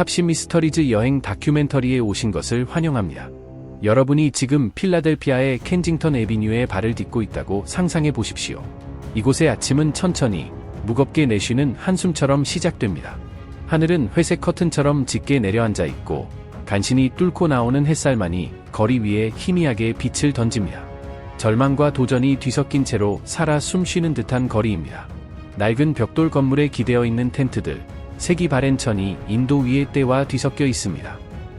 탑시 미스터리즈 여행 다큐멘터리에 오신 것을 환영합니다. 여러분이 지금 필라델피아의 켄징턴 애비뉴에 발을 딛고 있다고 상상해 보십시오. 이곳의 아침은 천천히, 무겁게 내쉬는 한숨처럼 시작됩니다. 하늘은 회색 커튼처럼 짙게 내려앉아 있고, 간신히 뚫고 나오는 햇살만이 거리 위에 희미하게 빛을 던집니다. 절망과 도전이 뒤섞인 채로 살아 숨쉬는 듯한 거리입니다. 낡은 벽돌 건물에 기대어 있는 텐트들, 색이 바랜 천이 인도 위의 때와 뒤섞여 있습니다.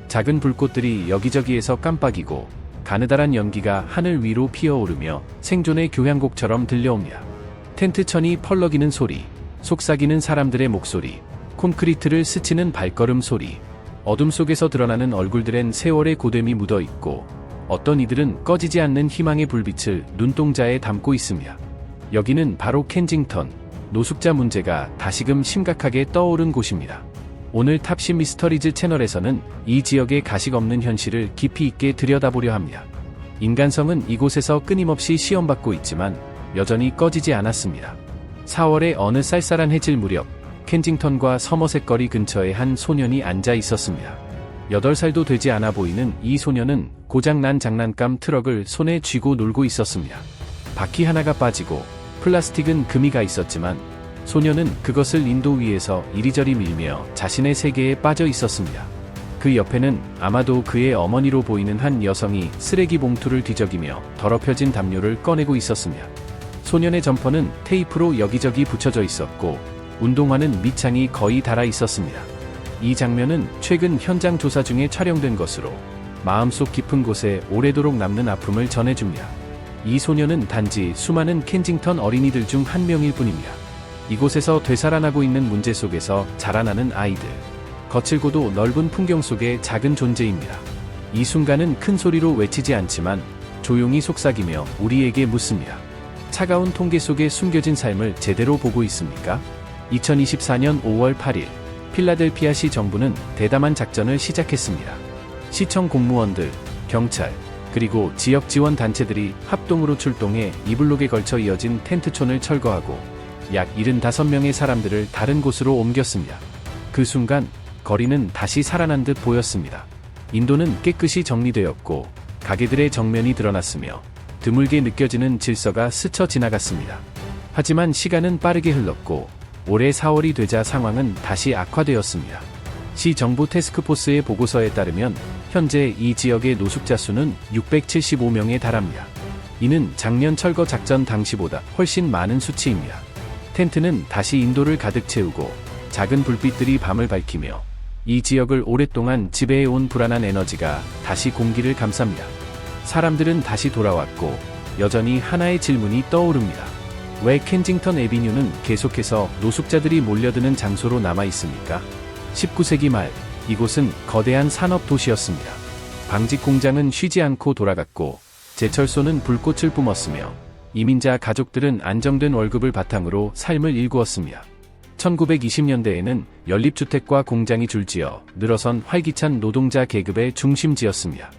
작은 불꽃들이 여기저기에서 깜빡이고 가느다란 연기가 하늘 위로 피어오르며 생존의 교향곡처럼 들려옵니다. 텐트 천이 펄럭이는 소리, 속삭이는 사람들의 목소리, 콘크리트를 스치는 발걸음 소리, 어둠 속에서 드러나는 얼굴들엔 세월의 고됨이 묻어있고 어떤 이들은 꺼지지 않는 희망의 불빛을 눈동자에 담고 있습니다. 여기는 바로 켄징턴, 노숙자 문제가 다시금 심각하게 떠오른 곳입니다. 오늘 탑시 미스터리즈 채널에서는 이 지역의 가식 없는 현실을 깊이 있게 들여다보려 합니다. 인간성은 이곳에서 끊임없이 시험받고 있지만 여전히 꺼지지 않았습니다. 4월의 어느 쌀쌀한 해질 무렵, 켄징턴과 서머셋 거리 근처에 한 소년이 앉아 있었습니다. 8살도 되지 않아 보이는 이 소년은 고장난 장난감 트럭을 손에 쥐고 놀고 있었습니다. 바퀴 하나가 빠지고 플라스틱은 금이 가 있었지만 소년은 그것을 인도 위에서 이리저리 밀며 자신의 세계에 빠져 있었습니다. 그 옆에는 아마도 그의 어머니로 보이는 한 여성이 쓰레기 봉투를 뒤적이며 더럽혀진 담요를 꺼내고 있었습니다. 소년의 점퍼는 테이프로 여기저기 붙여져 있었고 운동화는 밑창이 거의 닳아 있었습니다. 이 장면은 최근 현장 조사 중에 촬영된 것으로 마음속 깊은 곳에 오래도록 남는 아픔을 전해줍니다. 이 소년은 단지 수많은 켄징턴 어린이들 중 한 명일 뿐입니다. 이곳에서 되살아나고 있는 문제 속에서 자라나는 아이들. 거칠고도 넓은 풍경 속의 작은 존재입니다. 이 순간은 큰 소리로 외치지 않지만 조용히 속삭이며 우리에게 묻습니다. 차가운 통계 속에 숨겨진 삶을 제대로 보고 있습니까? 2024년 5월 8일, 필라델피아시 정부는 대담한 작전을 시작했습니다. 시청 공무원들, 경찰, 그리고 지역 지원 단체들이 합동으로 출동해 이블록에 걸쳐 이어진 텐트촌을 철거하고 약 75명의 사람들을 다른 곳으로 옮겼습니다. 그 순간 거리는 다시 살아난 듯 보였습니다. 인도는 깨끗이 정리되었고 가게들의 정면이 드러났으며 드물게 느껴지는 질서가 스쳐 지나갔습니다. 하지만 시간은 빠르게 흘렀고 올해 4월이 되자 상황은 다시 악화되었습니다. 시 정부 태스크포스의 보고서에 따르면 현재 이 지역의 노숙자 수는 675명에 달합니다. 이는 작년 철거 작전 당시보다 훨씬 많은 수치입니다. 텐트는 다시 인도를 가득 채우고 작은 불빛들이 밤을 밝히며 이 지역을 오랫동안 지배해온 불안한 에너지가 다시 공기를 감쌉니다. 사람들은 다시 돌아왔고 여전히 하나의 질문이 떠오릅니다. 왜 켄징턴 애비뉴는 계속해서 노숙자들이 몰려드는 장소로 남아 있습니까? 19세기 말, 이곳은 거대한 산업 도시였습니다. 방직 공장은 쉬지 않고 돌아갔고, 제철소는 불꽃을 뿜었으며, 이민자 가족들은 안정된 월급을 바탕으로 삶을 일구었습니다. 1920년대에는 연립주택과 공장이 줄지어 늘어선 활기찬 노동자 계급의 중심지였습니다.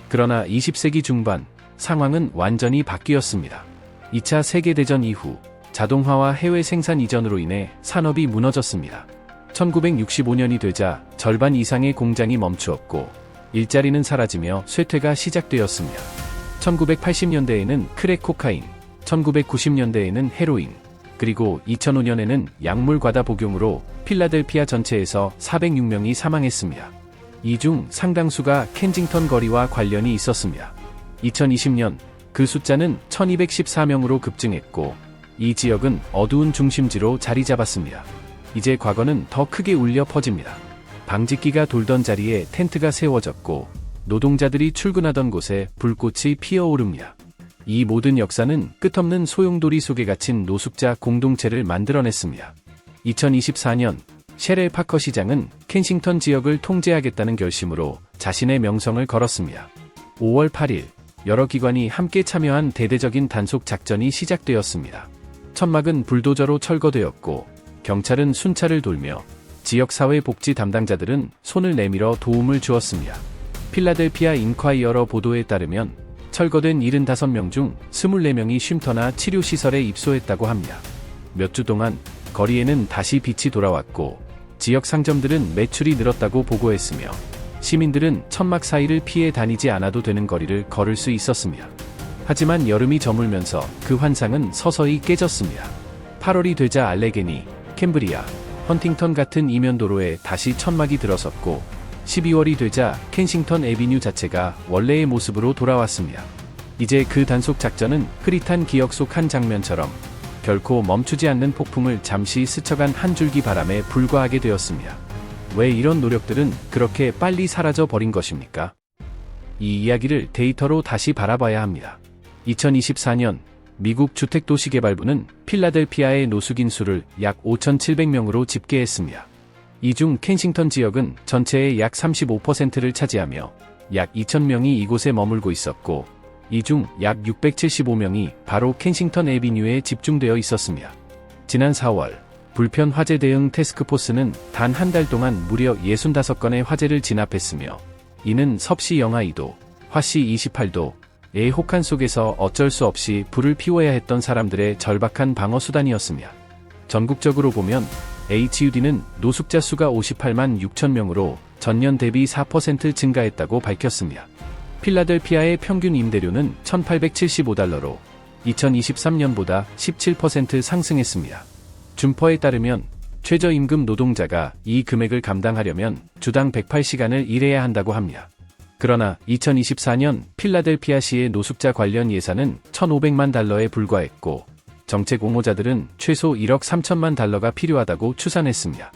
그러나 20세기 중반, 상황은 완전히 바뀌었습니다. 2차 세계대전 이후 자동화와 해외 생산 이전으로 인해 산업이 무너졌습니다. 1965년이 되자 절반 이상의 공장이 멈추었고 일자리는 사라지며 쇠퇴가 시작되었습니다. 1980년대에는 크랙 코카인, 1990년대에는 헤로인, 그리고 2005년에는 약물 과다 복용으로 필라델피아 전체에서 406명이 사망했습니다. 이 중 상당수가 켄징턴 거리와 관련이 있었습니다. 2020년 그 숫자는 1214명으로 급증했고 이 지역은 어두운 중심지로 자리 잡았습니다. 이제 과거는 더 크게 울려 퍼집니다. 방직기가 돌던 자리에 텐트가 세워졌고 노동자들이 출근하던 곳에 불꽃이 피어오릅니다. 이 모든 역사는 끝없는 소용돌이 속에 갇힌 노숙자 공동체를 만들어냈습니다. 2024년 셰렐 파커 시장은 켄싱턴 지역을 통제하겠다는 결심으로 자신의 명성을 걸었습니다. 5월 8일 여러 기관이 함께 참여한 대대적인 단속 작전이 시작되었습니다. 천막은 불도저로 철거되었고 경찰은 순찰을 돌며 지역사회 복지 담당자들은 손을 내밀어 도움을 주었습니다. 필라델피아 인콰이어러 보도에 따르면 철거된 75명 중 24명이 쉼터나 치료시설에 입소했다고 합니다. 몇 주 동안 거리에는 다시 빛이 돌아왔고 지역 상점들은 매출이 늘었다고 보고했으며 시민들은 천막 사이를 피해 다니지 않아도 되는 거리를 걸을 수 있었습니다. 하지만 여름이 저물면서 그 환상은 서서히 깨졌습니다. 8월이 되자 알레게니, 캠브리아, 헌팅턴 같은 이면도로에 다시 천막이 들어섰고 12월이 되자 켄싱턴 애비뉴 자체가 원래의 모습으로 돌아왔습니다. 이제 그 단속 작전은 흐릿한 기억 속 한 장면처럼 결코 멈추지 않는 폭풍을 잠시 스쳐간 한 줄기 바람에 불과하게 되었습니다. 왜 이런 노력들은 그렇게 빨리 사라져 버린 것입니까? 이 이야기를 데이터로 다시 바라봐야 합니다. 2024년 미국 주택도시개발부는 필라델피아의 노숙인 수를 약 5,700명으로 집계했습니다. 이 중 켄싱턴 지역은 전체의 약 35%를 차지하며 약 2,000명이 이곳에 머물고 있었고 이 중 약 675명이 바로 켄싱턴 애비뉴에 집중되어 있었습니다. 지난 4월 불편 화재 대응 태스크포스는 단 한 달 동안 무려 65건의 화재를 진압했으며 이는 섭씨 영하 2도, 화씨 28도, 의 혹한 속에서 어쩔 수 없이 불을 피워야 했던 사람들의 절박한 방어 수단이었습니다. 전국적으로 보면 HUD는 노숙자 수가 58만 6천 명으로 전년 대비 4% 증가했다고 밝혔습니다. 필라델피아의 평균 임대료는 $1,875로 2023년보다 17% 상승했습니다. 준퍼에 따르면 최저임금 노동자가 이 금액을 감당하려면 주당 108시간을 일해야 한다고 합니다. 그러나 2024년 필라델피아시의 노숙자 관련 예산은 $1,500만 불과했고 정책 옹호자들은 최소 1억 3천만 달러가 필요하다고 추산했습니다.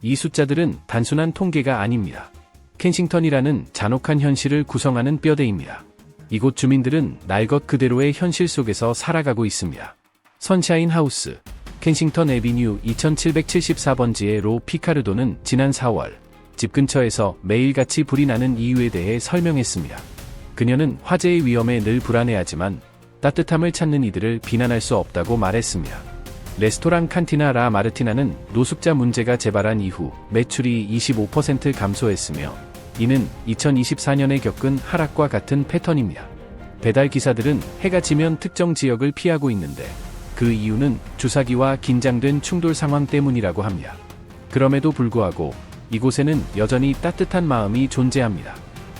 이 숫자들은 단순한 통계가 아닙니다. 켄싱턴이라는 잔혹한 현실을 구성하는 뼈대입니다. 이곳 주민들은 날 것 그대로의 현실 속에서 살아가고 있습니다. 선샤인 하우스, 켄싱턴 애비뉴 2774번지의 로 피카르도는 지난 4월 집 근처에서 매일같이 불이 나는 이유에 대해 설명했습니다. 그녀는 화재의 위험에 늘 불안해하지만 따뜻함을 찾는 이들을 비난할 수 없다고 말했습니다. 레스토랑 칸티나 라 마르티나는 노숙자 문제가 재발한 이후 매출이 25% 감소했으며 이는 2024년에 겪은 하락과 같은 패턴입니다. 배달 기사들은 해가 지면 특정 지역을 피하고 있는데 그 이유는 주사기와 긴장된 충돌 상황 때문이라고 합니다. 그럼에도 불구하고 이곳에는 여전히 따뜻한 마음이 존재합니다.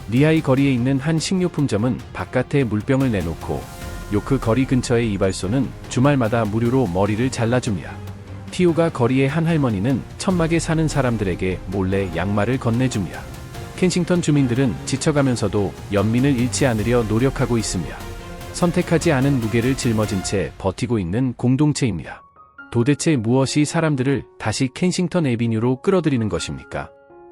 리하이 거리에 있는 한 식료품점은 바깥에 물병을 내놓고 요크 거리 근처의 이발소는 주말마다 무료로 머리를 잘라줍니다. 티오가 거리의 한 할머니는 천막에 사는 사람들에게 몰래 양말을 건네줍니다. 켄싱턴 주민들은 지쳐가면서도 연민을 잃지 않으려 노력하고 있습니다. 선택하지 않은 무게를 짊어진 채 버티고 있는 공동체입니다. 도대체 무엇이 사람들을 다시 켄싱턴 애비뉴로 끌어들이는 것입니까?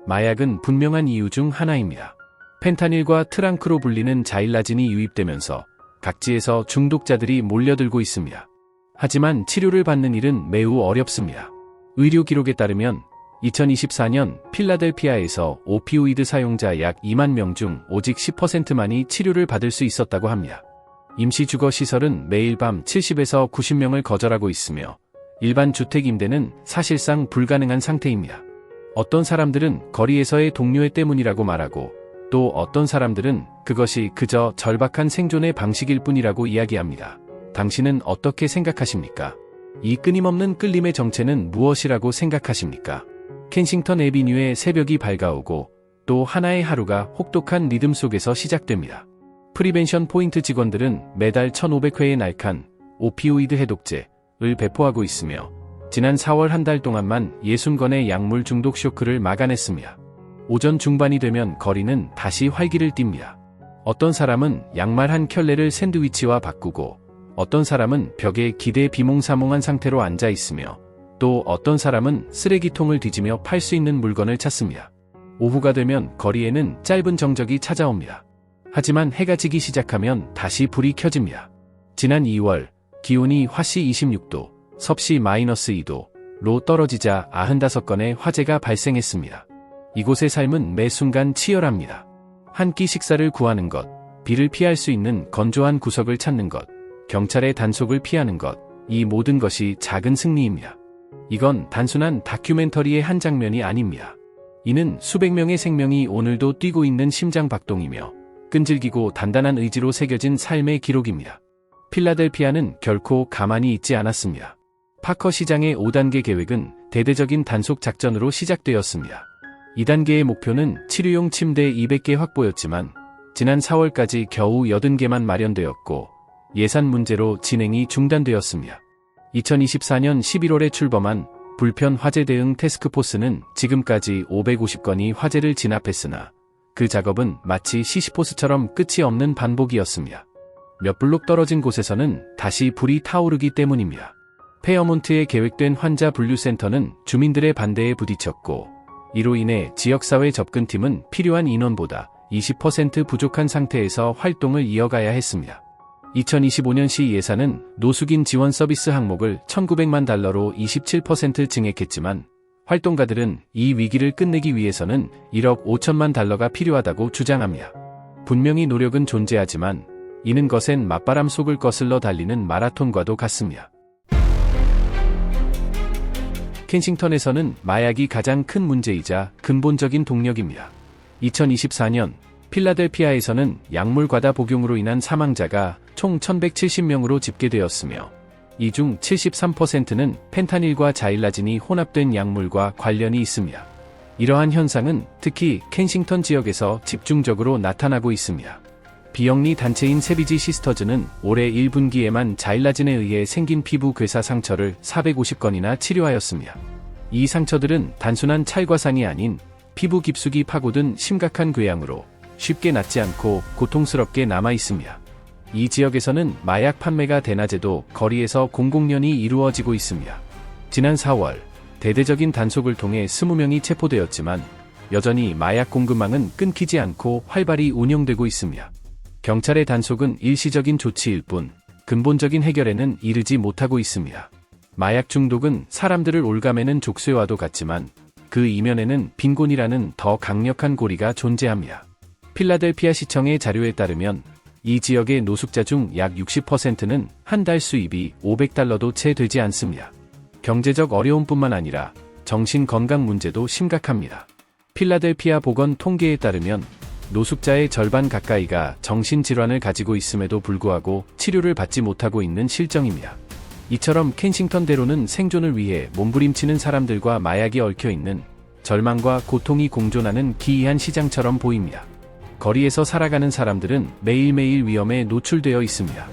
마약은 분명한 이유 중 하나입니다. 펜타닐과 트랑크로 불리는 자일라진이 유입되면서 각지에서 중독자들이 몰려들고 있습니다. 하지만 치료를 받는 일은 매우 어렵습니다. 의료 기록에 따르면 2024년 필라델피아에서 오피오이드 사용자 약 2만 명 중 오직 10%만이 치료를 받을 수 있었다고 합니다. 임시주거시설은 매일 밤 70에서 90명을 거절하고 있으며 일반 주택 임대는 사실상 불가능한 상태입니다. 어떤 사람들은 거리에서의 동료애 때문이라고 말하고 또 어떤 사람들은 그것이 그저 절박한 생존의 방식일 뿐이라고 이야기합니다. 당신은 어떻게 생각하십니까? 이 끊임없는 끌림의 정체는 무엇이라고 생각하십니까? 켄싱턴 애비뉴의 새벽이 밝아오고 또 하나의 하루가 혹독한 리듬 속에서 시작됩니다. 프리벤션 포인트 직원들은 매달 1,500회의 날칸 오피오이드 해독제를 배포하고 있으며 지난 4월 한 달 동안만 60건의 약물 중독 쇼크를 막아냈습니다. 오전 중반이 되면 거리는 다시 활기를 띱니다. 어떤 사람은 양말 한 켤레를 샌드위치와 바꾸고 어떤 사람은 벽에 기대 비몽사몽한 상태로 앉아 있으며 또 어떤 사람은 쓰레기통을 뒤지며 팔 수 있는 물건을 찾습니다. 오후가 되면 거리에는 짧은 정적이 찾아옵니다. 하지만 해가 지기 시작하면 다시 불이 켜집니다. 지난 2월 기온이 화씨 26도, 섭씨 -2도로 떨어지자 95건의 화재가 발생했습니다. 이곳의 삶은 매 순간 치열합니다. 한 끼 식사를 구하는 것, 비를 피할 수 있는 건조한 구석을 찾는 것, 경찰의 단속을 피하는 것, 이 모든 것이 작은 승리입니다. 이건 단순한 다큐멘터리의 한 장면이 아닙니다. 이는 수백 명의 생명이 오늘도 뛰고 있는 심장박동이며 끈질기고 단단한 의지로 새겨진 삶의 기록입니다. 필라델피아는 결코 가만히 있지 않았습니다. 파커 시장의 5단계 계획은 대대적인 단속 작전으로 시작되었습니다. 2단계의 목표는 치료용 침대 200개 확보였지만 지난 4월까지 겨우 80개만 마련되었고 예산 문제로 진행이 중단되었습니다. 2024년 11월에 출범한 불편 화재 대응 태스크포스는 지금까지 550건이 화재를 진압했으나 그 작업은 마치 시시포스처럼 끝이 없는 반복이었습니다. 몇 블록 떨어진 곳에서는 다시 불이 타오르기 때문입니다. 페어몬트에 계획된 환자 분류센터는 주민들의 반대에 부딪혔고 이로 인해 지역사회 접근팀은 필요한 인원보다 20% 부족한 상태에서 활동을 이어가야 했습니다. 2025년시 예산은 노숙인 지원 서비스 항목을 $1,900만 27% 증액했지만 활동가들은 이 위기를 끝내기 위해서는 $1억 5천만 필요하다고 주장합니다. 분명히 노력은 존재하지만 이는 거센 맞바람 속을 거슬러 달리는 마라톤과도 같습니다. 켄싱턴에서는 마약이 가장 큰 문제이자 근본적인 동력입니다. 2024년 필라델피아에서는 약물 과다 복용으로 인한 사망자가 총 1,170명으로 집계되었으며 이 중 73%는 펜타닐과 자일라진이 혼합된 약물과 관련이 있습니다. 이러한 현상은 특히 켄싱턴 지역에서 집중적으로 나타나고 있습니다. 비영리 단체인 세비지 시스터즈는 올해 1분기에만 자일라진에 의해 생긴 피부 괴사 상처를 450건이나 치료하였습니다. 이 상처들은 단순한 찰과상이 아닌 피부 깊숙이 파고든 심각한 궤양으로 쉽게 낫지 않고 고통스럽게 남아 있습니다. 이 지역에서는 마약 판매가 대낮에도 거리에서 공공연히 이루어지고 있습니다. 지난 4월 대대적인 단속을 통해 20명이 체포되었지만 여전히 마약 공급망은 끊기지 않고 활발히 운영되고 있습니다. 경찰의 단속은 일시적인 조치일 뿐 근본적인 해결에는 이르지 못하고 있습니다. 마약 중독은 사람들을 올가매는 족쇄와도 같지만 그 이면에는 빈곤이라는 더 강력한 고리가 존재합니다. 필라델피아 시청의 자료에 따르면 이 지역의 노숙자 중 약 60%는 한 달 수입이 $500도 채 되지 않습니다. 경제적 어려움뿐만 아니라 정신 건강 문제도 심각합니다. 필라델피아 보건 통계에 따르면 노숙자의 절반 가까이가 정신질환을 가지고 있음에도 불구하고 치료를 받지 못하고 있는 실정입니다. 이처럼 켄싱턴대로는 생존을 위해 몸부림치는 사람들과 마약이 얽혀있는 절망과 고통이 공존하는 기이한 시장처럼 보입니다. 거리에서 살아가는 사람들은 매일매일 위험에 노출되어 있습니다.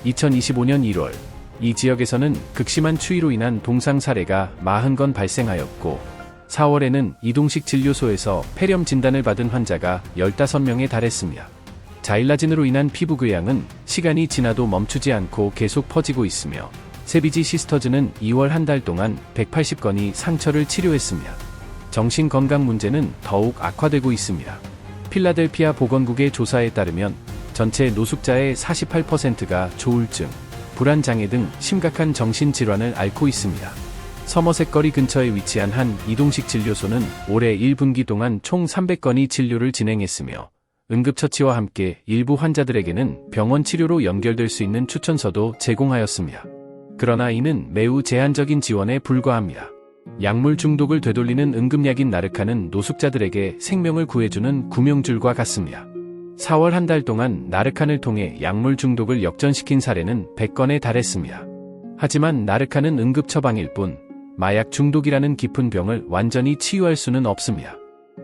2025년 1월 이 지역에서는 극심한 추위로 인한 동상 사례가 40건 발생하였고 4월에는 이동식 진료소에서 폐렴 진단을 받은 환자가 15명에 달했습니다. 자일라진으로 인한 피부 궤양은 시간이 지나도 멈추지 않고 계속 퍼지고 있으며 세비지 시스터즈는 2월 한 달 동안 180건이 상처를 치료했습니다. 정신건강 문제는 더욱 악화되고 있습니다. 필라델피아 보건국의 조사에 따르면 전체 노숙자의 48%가 조울증, 불안장애 등 심각한 정신질환을 앓고 있습니다. 서머셋 거리 근처에 위치한 한 이동식 진료소는 올해 1분기 동안 총 300건이 진료를 진행했으며 응급처치와 함께 일부 환자들에게는 병원 치료로 연결될 수 있는 추천서도 제공하였습니다. 그러나 이는 매우 제한적인 지원에 불과합니다. 약물 중독을 되돌리는 응급약인 나르칸은 노숙자들에게 생명을 구해주는 구명줄과 같습니다. 4월 한 달 동안 나르칸을 통해 약물 중독을 역전시킨 사례는 100건에 달했습니다. 하지만 나르칸은 응급 처방일 뿐 마약 중독이라는 깊은 병을 완전히 치유할 수는 없습니다.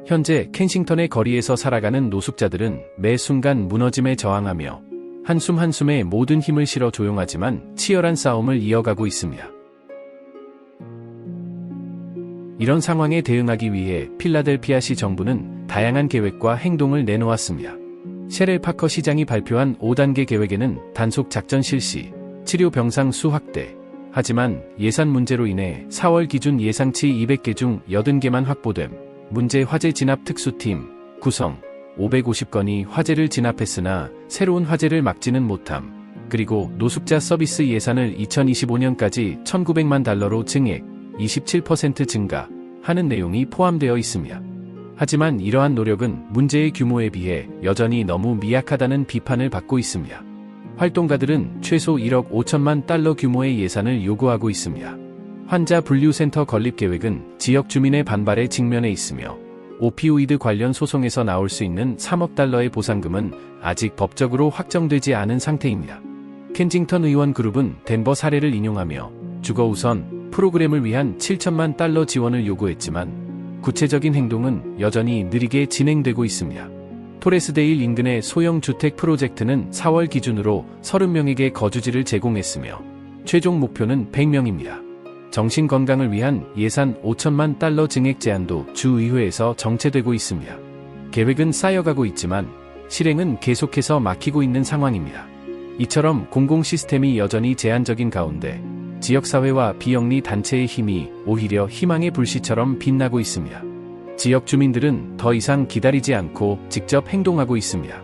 현재 켄싱턴의 거리에서 살아가는 노숙자들은 매 순간 무너짐에 저항하며 한숨 한숨에 모든 힘을 실어 조용하지만 치열한 싸움을 이어가고 있습니다. 이런 상황에 대응하기 위해 필라델피아시 정부는 다양한 계획과 행동을 내놓았습니다. 셰렐 파커 시장이 발표한 5단계 계획에는 단속 작전 실시, 치료 병상 수 확대, 하지만 예산 문제로 인해 4월 기준 예상치 200개 중 80개만 확보됨, 문제 화재 진압 특수팀 구성, 550건이 화재를 진압했으나 새로운 화재를 막지는 못함, 그리고 노숙자 서비스 예산을 2025년까지 $1,900만 증액, 27% 증가 하는 내용이 포함되어 있습니다. 하지만 이러한 노력은 문제의 규모에 비해 여전히 너무 미약하다는 비판을 받고 있습니다. 활동가들은 최소 $1억 5천만 규모의 예산을 요구하고 있습니다. 환자 분류센터 건립 계획은 지역 주민의 반발에 직면해 있으며 오피오이드 관련 소송에서 나올 수 있는 $3억 보상금은 아직 법적으로 확정되지 않은 상태입니다. 켄징턴 의원 그룹은 덴버 사례를 인용하며 주거 우선, 프로그램을 위한 7천만 달러 지원을 요구했지만 구체적인 행동은 여전히 느리게 진행되고 있습니다. 토레스데일 인근의 소형 주택 프로젝트는 4월 기준으로 30명에게 거주지를 제공했으며 최종 목표는 100명입니다. 정신건강을 위한 예산 5천만 달러 증액 제안도 주의회에서 정체되고 있습니다. 계획은 쌓여가고 있지만 실행은 계속해서 막히고 있는 상황입니다. 이처럼 공공 시스템이 여전히 제한적인 가운데 지역사회와 비영리 단체의 힘이 오히려 희망의 불씨처럼 빛나고 있습니다. 지역 주민들은 더 이상 기다리지 않고 직접 행동하고 있습니다.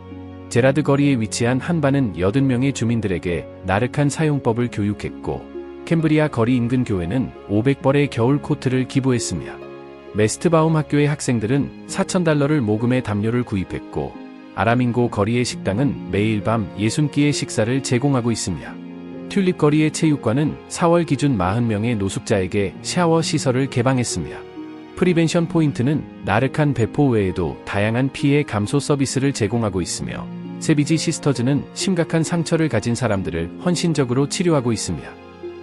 제라드 거리에 위치한 한반은 80명의 주민들에게 나르칸 사용법을 교육했고 캠브리아 거리 인근 교회는 500벌의 겨울 코트를 기부했습니다. 메스트바움 학교의 학생들은 4,000달러를 모금해 담요를 구입했고 아라밍고 거리의 식당은 매일 밤 60끼의 식사를 제공하고 있습니다. 튤립 거리의 체육관은 4월 기준 40명의 노숙자에게 샤워 시설을 개방했습니다. 프리벤션 포인트는 나르칸 배포 외에도 다양한 피해 감소 서비스를 제공하고 있으며 세비지 시스터즈는 심각한 상처를 가진 사람들을 헌신적으로 치료하고 있습니다.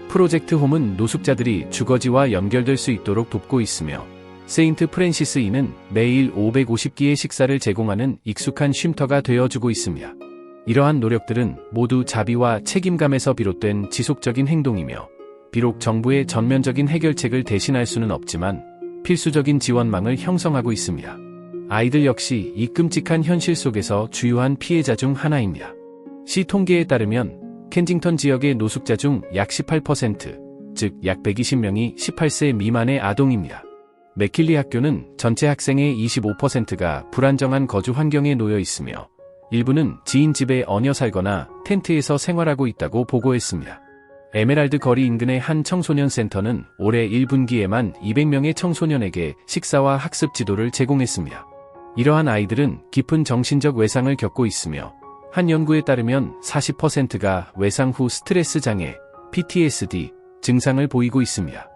프로젝트 홈은 노숙자들이 주거지와 연결될 수 있도록 돕고 있으며 세인트 프랜시스 인은 매일 550끼의 식사를 제공하는 익숙한 쉼터가 되어주고 있습니다. 이러한 노력들은 모두 자비와 책임감에서 비롯된 지속적인 행동이며 비록 정부의 전면적인 해결책을 대신할 수는 없지만 필수적인 지원망을 형성하고 있습니다. 아이들 역시 이 끔찍한 현실 속에서 주요한 피해자 중 하나입니다. 시 통계에 따르면 켄징턴 지역의 노숙자 중 약 18%, 즉 약 120명이 18세 미만의 아동입니다. 맥킬리 학교는 전체 학생의 25%가 불안정한 거주 환경에 놓여 있으며 일부는 지인 집에 얹혀 살거나 텐트에서 생활하고 있다고 보고했습니다. 에메랄드 거리 인근의 한 청소년 센터는 올해 1분기에만 200명의 청소년에게 식사와 학습 지도를 제공했습니다. 이러한 아이들은 깊은 정신적 외상을 겪고 있으며 한 연구에 따르면 40%가 외상 후 스트레스 장애, PTSD 증상을 보이고 있습니다.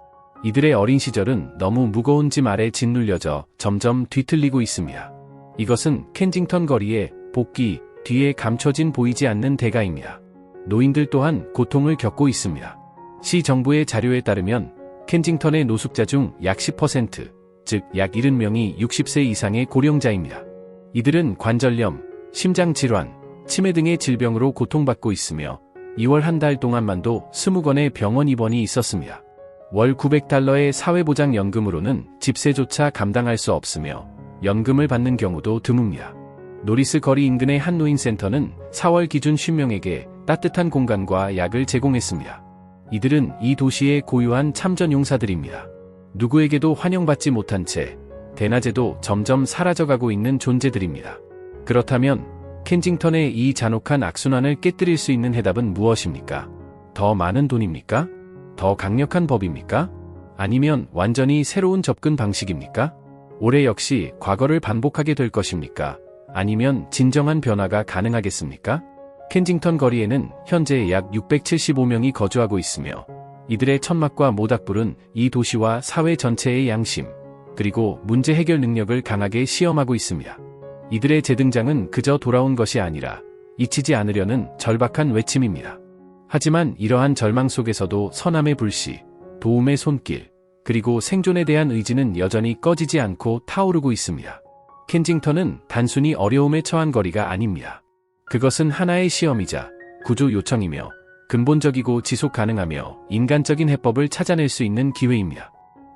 이들의 어린 시절은 너무 무거운 짐 아래 짓눌려져 점점 뒤틀리고 있습니다. 이것은 켄징턴 거리의 복귀 뒤에 감춰진 보이지 않는 대가입니다. 노인들 또한 고통을 겪고 있습니다. 시 정부의 자료에 따르면 켄징턴의 노숙자 중 약 10%, 즉 약 70명이 60세 이상의 고령자입니다. 이들은 관절염, 심장질환, 치매 등의 질병으로 고통받고 있으며 2월 한 달 동안만도 20건의 병원 입원이 있었습니다. 월 900달러의 사회보장연금으로는 집세조차 감당할 수 없으며 연금을 받는 경우도 드뭅니다. 노리스 거리 인근의 한 노인센터는 4월 기준 50명에게 따뜻한 공간과 약을 제공했습니다. 이들은 이 도시의 고유한 참전용사들입니다. 누구에게도 환영받지 못한 채 대낮에도 점점 사라져가고 있는 존재들입니다. 그렇다면 켄징턴의 이 잔혹한 악순환을 깨뜨릴 수 있는 해답은 무엇입니까? 더 많은 돈입니까? 더 강력한 법입니까? 아니면 완전히 새로운 접근 방식입니까? 올해 역시 과거를 반복하게 될 것입니까? 아니면 진정한 변화가 가능하겠습니까? 켄징턴 거리에는 현재 약 675명이 거주하고 있으며 이들의 천막과 모닥불은 이 도시와 사회 전체의 양심, 그리고 문제 해결 능력을 강하게 시험하고 있습니다. 이들의 재등장은 그저 돌아온 것이 아니라 잊히지 않으려는 절박한 외침입니다. 하지만 이러한 절망 속에서도 선함의 불씨, 도움의 손길, 그리고 생존에 대한 의지는 여전히 꺼지지 않고 타오르고 있습니다. 켄징턴은 단순히 어려움에 처한 거리가 아닙니다. 그것은 하나의 시험이자 구조 요청이며 근본적이고 지속 가능하며 인간적인 해법을 찾아낼 수 있는 기회입니다.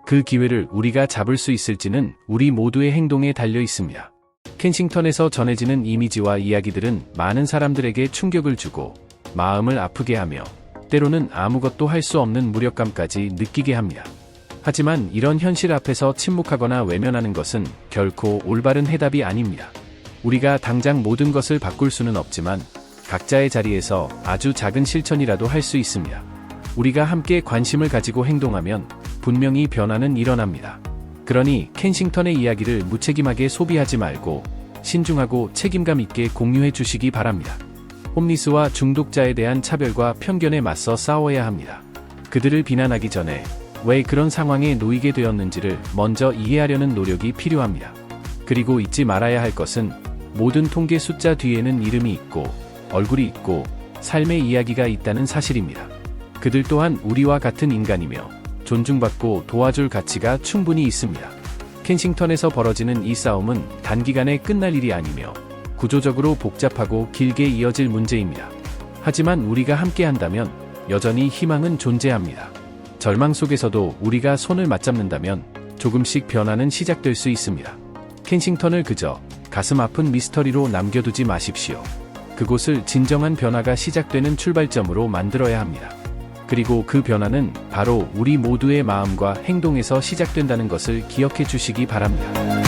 그 기회를 우리가 잡을 수 있을지는 우리 모두의 행동에 달려 있습니다. 켄싱턴에서 전해지는 이미지와 이야기들은 많은 사람들에게 충격을 주고 마음을 아프게 하며 때로는 아무것도 할 수 없는 무력감까지 느끼게 합니다. 하지만 이런 현실 앞에서 침묵하거나 외면하는 것은 결코 올바른 해답이 아닙니다. 우리가 당장 모든 것을 바꿀 수는 없지만 각자의 자리에서 아주 작은 실천이라도 할 수 있습니다. 우리가 함께 관심을 가지고 행동하면 분명히 변화는 일어납니다. 그러니 켄싱턴의 이야기를 무책임하게 소비하지 말고 신중하고 책임감 있게 공유해 주시기 바랍니다. 홈리스와 중독자에 대한 차별과 편견에 맞서 싸워야 합니다. 그들을 비난하기 전에 왜 그런 상황에 놓이게 되었는지를 먼저 이해하려는 노력이 필요합니다. 그리고 잊지 말아야 할 것은 모든 통계 숫자 뒤에는 이름이 있고 얼굴이 있고 삶의 이야기가 있다는 사실입니다. 그들 또한 우리와 같은 인간이며 존중받고 도와줄 가치가 충분히 있습니다. 켄싱턴에서 벌어지는 이 싸움은 단기간에 끝날 일이 아니며 구조적으로 복잡하고 길게 이어질 문제입니다. 하지만 우리가 함께 한다면 여전히 희망은 존재합니다. 절망 속에서도 우리가 손을 맞잡는다면 조금씩 변화는 시작될 수 있습니다. 켄싱턴을 그저 가슴 아픈 미스터리로 남겨두지 마십시오. 그곳을 진정한 변화가 시작되는 출발점으로 만들어야 합니다. 그리고 그 변화는 바로 우리 모두의 마음과 행동에서 시작된다는 것을 기억해 주시기 바랍니다.